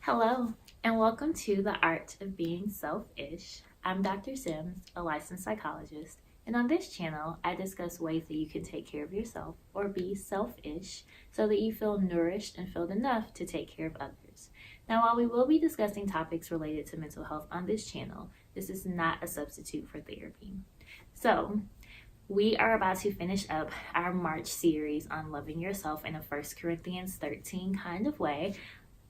Hello, and welcome to The Art of Being Selfish. I'm Dr. Sims, a licensed psychologist, and on this channel, I discuss ways that you can take care of yourself or be selfish so that you feel nourished and filled enough to take care of others. Now, while we will be discussing topics related to mental health on this channel, this is not a substitute for therapy. So, we are about to finish up our March series on loving yourself in a 1 Corinthians 13 kind of way.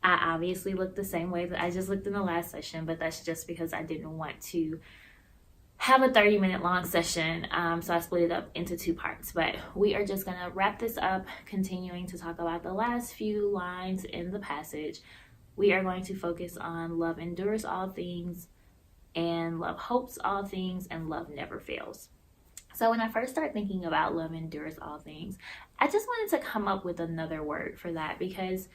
I obviously look the same way that I just looked in the last session, but that's just because I didn't want to have a 30-minute long session, so I split it up into 2 parts. But we are just going to wrap this up, continuing to talk about the last few lines in the passage. We are going to focus on love endures all things, and love hopes all things, and love never fails. So when I first started thinking about love endures all things, I just wanted to come up with another word for that, because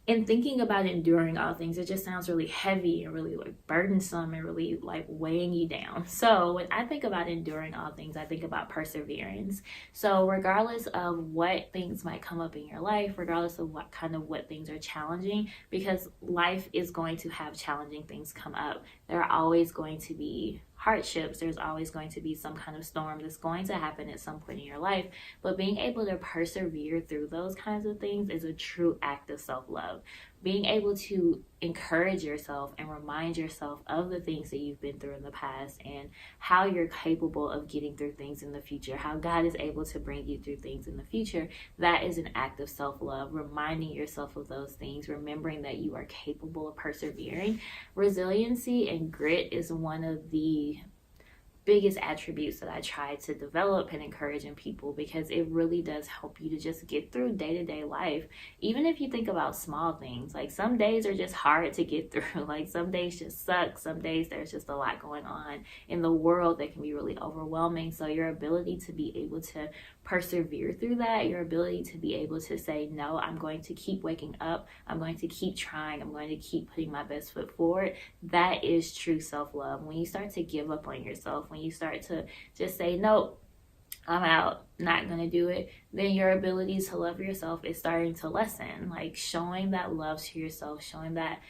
in thinking about enduring all things, it just sounds really heavy and really burdensome and really weighing you down. So when I think about enduring all things, I think about perseverance. So regardless of what things might come up in your life, regardless of what things are challenging, because life is going to have challenging things come up. There are always going to be hardships. There's always going to be some kind of storm that's going to happen at some point in your life, but being able to persevere through those kinds of things is a true act of self-love. Being able to encourage yourself and remind yourself of the things that you've been through in the past and how you're capable of getting through things in the future, how God is able to bring you through things in the future, that is an act of self-love. Reminding yourself of those things, remembering that you are capable of persevering. Resiliency and grit is one of the biggest attributes that I try to develop and encourage in people, because it really does help you to just get through day-to-day life. Even if you think about small things, like some days are just hard to get through, like some days just suck, some days there's just a lot going on in the world that can be really overwhelming. So your ability to be able to persevere through that, your ability to be able to say, no, I'm going to keep waking up, I'm going to keep trying, I'm going to keep putting my best foot forward, that is true self-love. When you start to give up on yourself, when you start to just say, nope, I'm out, not gonna do it, then your ability to love yourself is starting to lessen. Like showing that love to yourself, showing that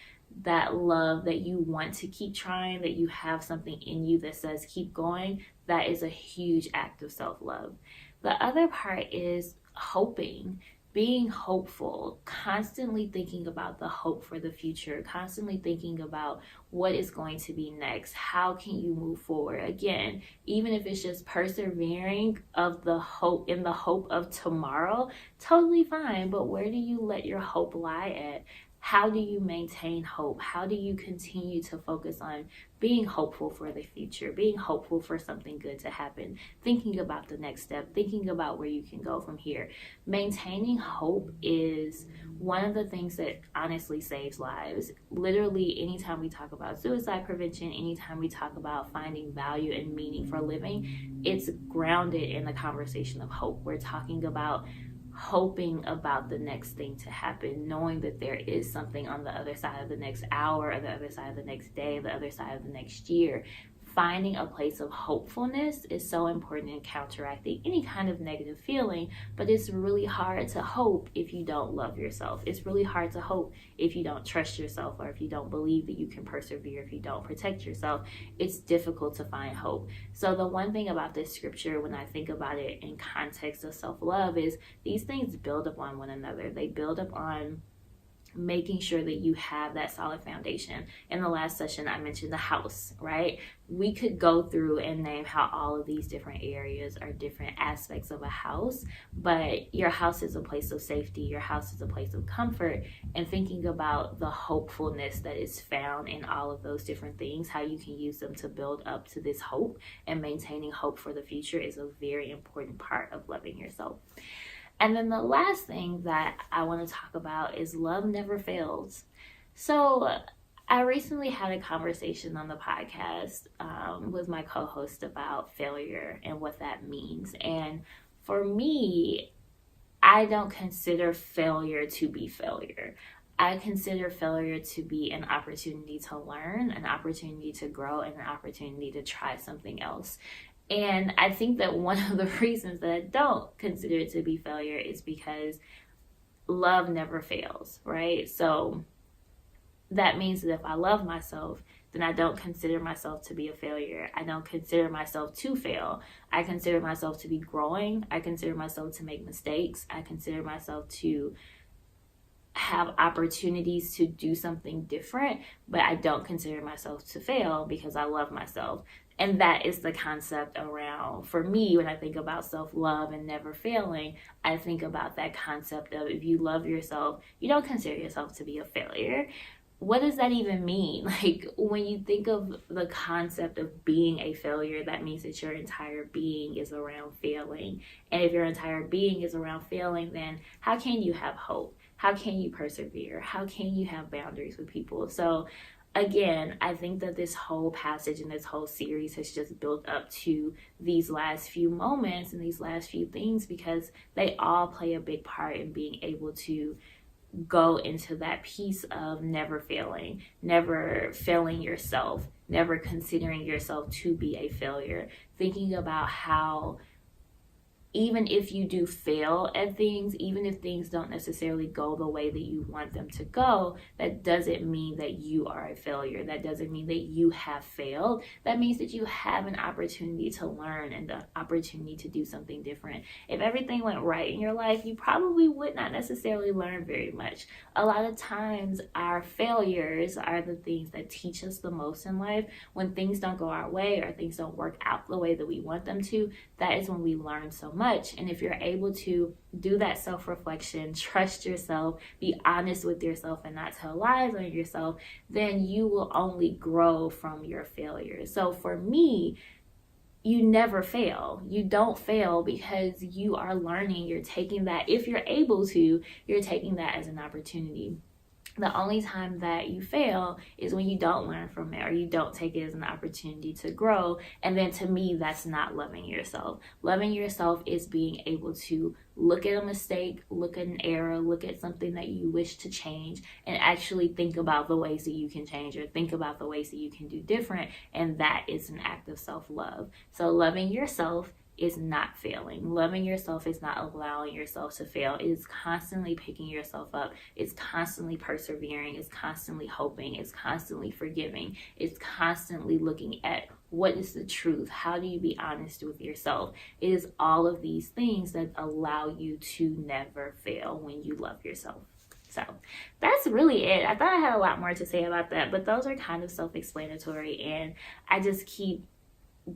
love that you want to keep trying, that you have something in you that says keep going, that is a huge act of self-love. The other part is hoping, being hopeful, constantly thinking about the hope for the future, constantly thinking about what is going to be next. How can you move forward? Again, even if it's just persevering of the hope, in the hope of tomorrow, totally fine. But where do you let your hope lie at? How do you maintain hope? How do you continue to focus on being hopeful for the future, being hopeful for something good to happen, thinking about the next step, thinking about where you can go from here? Maintaining hope is one of the things that honestly saves lives. Literally, anytime we talk about suicide prevention, anytime we talk about finding value and meaning for living, it's grounded in the conversation of hope. We're talking about hoping about the next thing to happen, knowing that there is something on the other side of the next hour, or the other side of the next day, the other side of the next year. Finding a place of hopefulness is so important in counteracting any kind of negative feeling, but it's really hard to hope if you don't love yourself. It's really hard to hope if you don't trust yourself, or if you don't believe that you can persevere, if you don't protect yourself. It's difficult to find hope. So the one thing about this scripture, when I think about it in context of self-love, is these things build upon one another. They build up on making sure that you have that solid foundation. In the last session, I mentioned the house, right? We could go through and name how all of these different areas are different aspects of a house, but your house is a place of safety. Your house is a place of comfort, and thinking about the hopefulness that is found in all of those different things, how you can use them to build up to this hope, and maintaining hope for the future is a very important part of loving yourself. And then the last thing that I want to talk about is love never fails. So I recently had a conversation on the podcast with my co-host about failure and what that means. And for me, I don't consider failure to be failure. I consider failure to be an opportunity to learn, an opportunity to grow, and an opportunity to try something else. And I think that one of the reasons that I don't consider it to be failure is because love never fails, right? So that means that if I love myself, then I don't consider myself to be a failure. I don't consider myself to fail. I consider myself to be growing. I consider myself to make mistakes. I consider myself to have opportunities to do something different, but I don't consider myself to fail because I love myself. And that is the concept around, for me, when I think about self-love and never failing, I think about that concept of if you love yourself, you don't consider yourself to be a failure. What does that even mean? Like, when you think of the concept of being a failure, that means that your entire being is around failing. And if your entire being is around failing, then how can you have hope? How can you persevere? How can you have boundaries with people? So again, I think that this whole passage and this whole series has just built up to these last few moments and these last few things, because they all play a big part in being able to go into that piece of never failing yourself, never considering yourself to be a failure, thinking about how even if you do fail at things, even if things don't necessarily go the way that you want them to go, that doesn't mean that you are a failure. That doesn't mean that you have failed. That means that you have an opportunity to learn and the opportunity to do something different. If everything went right in your life, you probably would not necessarily learn very much. A lot of times, our failures are the things that teach us the most in life. When things don't go our way or things don't work out the way that we want them to, that is when we learn so much. And if you're able to do that self-reflection, trust yourself, be honest with yourself and not tell lies on yourself, then you will only grow from your failures. So for me, you never fail. You don't fail because you are learning. You're taking that, if you're able to, you're taking that as an opportunity. The only time that you fail is when you don't learn from it or you don't take it as an opportunity to grow. And then to me, that's not loving yourself. Loving yourself is being able to look at a mistake, look at an error, look at something that you wish to change, and actually think about the ways that you can change or think about the ways that you can do different. And that is an act of self-love. So loving yourself is not failing. Loving yourself is not allowing yourself to fail. It is constantly picking yourself up. It's constantly persevering. It's constantly hoping. It's constantly forgiving. It's constantly looking at what is the truth. How do you be honest with yourself? It is all of these things that allow you to never fail when you love yourself. So that's really it. I thought I had a lot more to say about that, but those are kind of self-explanatory, and I just keep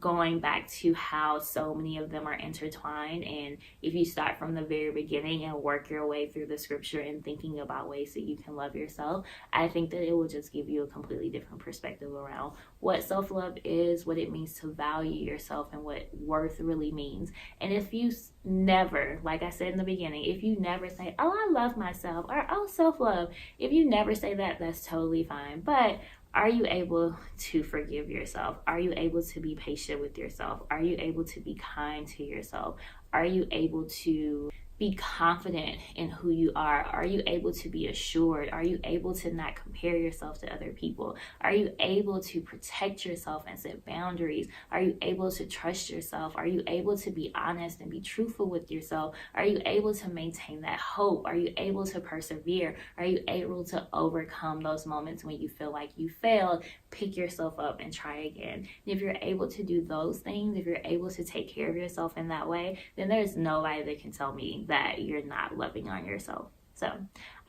going back to how so many of them are intertwined. And if you start from the very beginning and work your way through the scripture and thinking about ways that you can love yourself, I think that it will just give you a completely different perspective around what self-love is, what it means to value yourself, and what worth really means. And if you never, like I said in the beginning, if you never say, oh, I love myself, or oh, self-love, if you never say that, that's totally fine. But are you able to forgive yourself? Are you able to be patient with yourself? Are you able to be kind to yourself? Are you able to be confident in who you are? Are you able to be assured? Are you able to not compare yourself to other people? Are you able to protect yourself and set boundaries? Are you able to trust yourself? Are you able to be honest and be truthful with yourself? Are you able to maintain that hope? Are you able to persevere? Are you able to overcome those moments when you feel like you failed, pick yourself up and try again? And if you're able to do those things, if you're able to take care of yourself in that way, then there's nobody that can tell me that you're not loving on yourself. So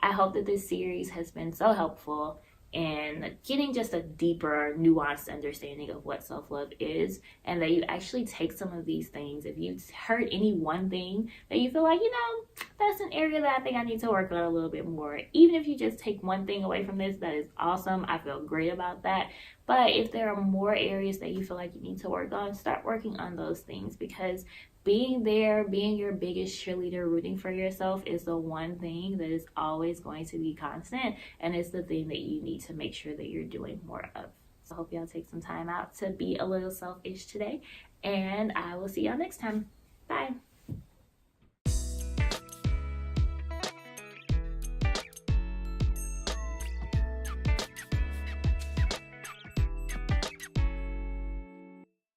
I hope that this series has been so helpful in getting just a deeper, nuanced understanding of what self-love is, and that you actually take some of these things. If you've heard any one thing that you feel like, that's an area that I think I need to work on a little bit more, even if you just take one thing away from this, that is awesome. I feel great about that. But if there are more areas that you feel like you need to work on, start working on those things, because being there, being your biggest cheerleader, rooting for yourself is the one thing that is always going to be constant, and it's the thing that you need to make sure that you're doing more of. So I hope y'all take some time out to be a little selfish today, and I will see y'all next time. Bye.